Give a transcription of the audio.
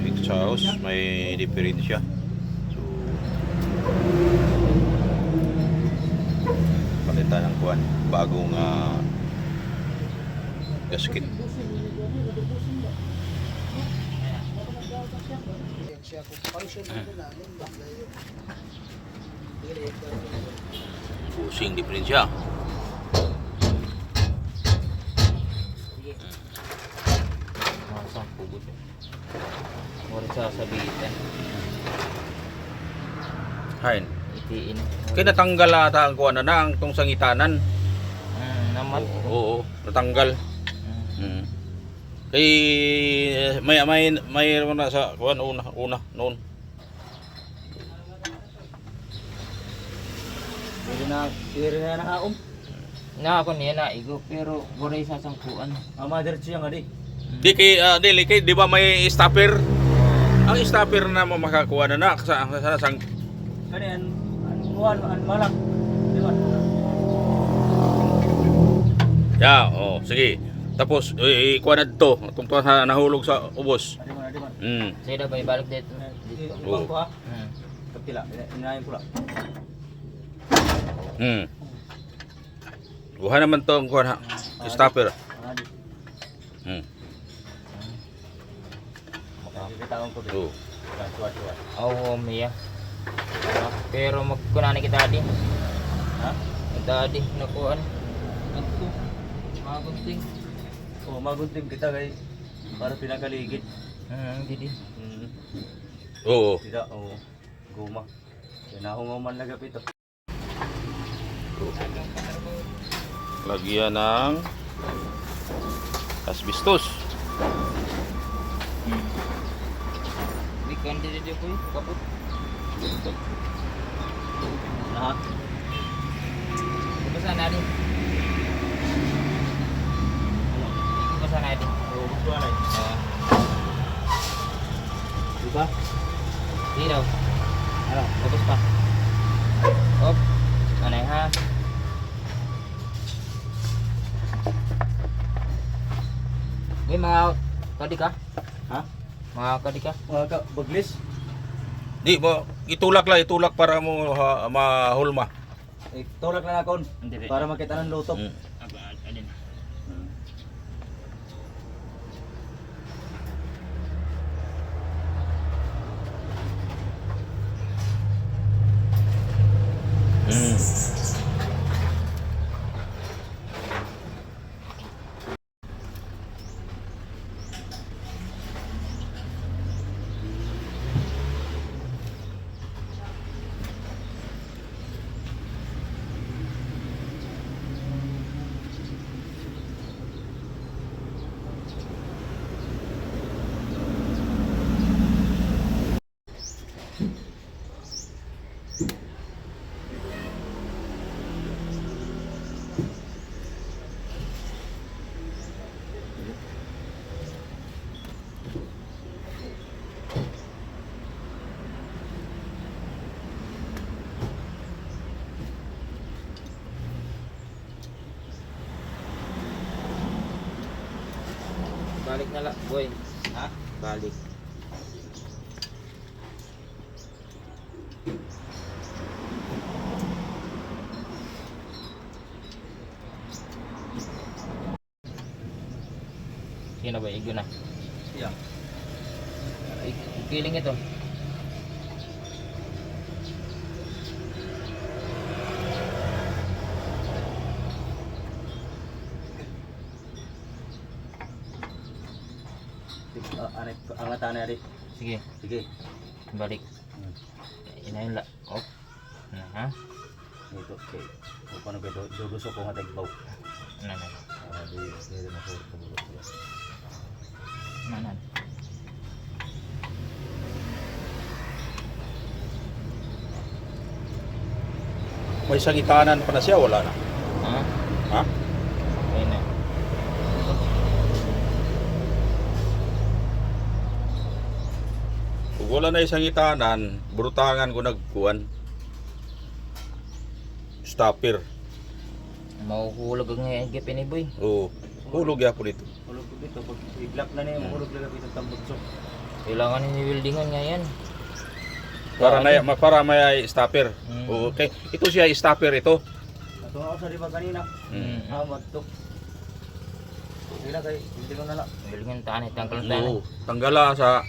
Dito sa house may diferensya. So palitan ng kuwan, bagong gasket. Pusing diferensya. Masang pugod. Warit sasabitan. Hain. Itiin. Kaya natanggal ata ang kuwan na ang tong sangitanan. Naman. Oo, natanggal. Kay may na sa kuwan una noon. Pwede na nakaom. Na ako niya na igo pero waray sasangkuan. Mother siya nga di. Di kay di ba may stopper? Ang stopper na mo makakuha na sa sang Kanian, an malak. Di ba? ya, sige. Tapos ikuha na dito, tungtong sa nahulog sa ubos. Di ba? Sige na ba ibalik dito? Ibang ko ha. Kapila, inayin ko lang. Kuha naman to ang kuha stopper. Makakitawang ko Oo. Tuwa-tuwa. Oo, Mia. Pero magkunani kita di. Ha? Kita di nakuan. Ako. Magunting. Magunting kita kay para pinakaligid. Hindi. Oo. Tidak, guma. Kinahunguman na gapito. Lagyan ng asbestos. Bikan di ko kaput. Ha? Basta na di. Basta na di. Gusto na. Di ba? Di daw. Ano? Bagus pa. Op. Anay ha. May mga kadi ka? Ha? Mga kadi ka? Mga baglis? Di mo itulak para mo mahulma. Tulak na nakon. Hindi. Para makita ng lutop. Alin. Balik na lang, boy. Ha? Balik. Sige na ba, igo na. Yeah. Ikiling ito. Ang ata na rin. Sige, Sige. balik. Inayin lang. Oh. Ha? Ito, okay. O paano kayo, dudusok ko nga tagbaw. Nanan. Di rin ako tumulog. Nanan. May sangitanan pa na siya, wala na. Ha? Ha? Ayun na. Kung wala na isang itanan, burutangan ko nagkuhan. Stopper. Mahuhulog ang gipin ni boy. Oo. Hulog ya po dito. Hulog ko dito. Pag i-block na niya, mahulog lang itong tambutso. Kailangan ni weldingan nga yan. Para may stopper. Okay. Ito siya stopper ito. Natunga ko sa diba kanina. Hamad to. Sige na kayo, hindi ko na lang. Weldingan taan, tanggal tayo. Oo. Tanggala sa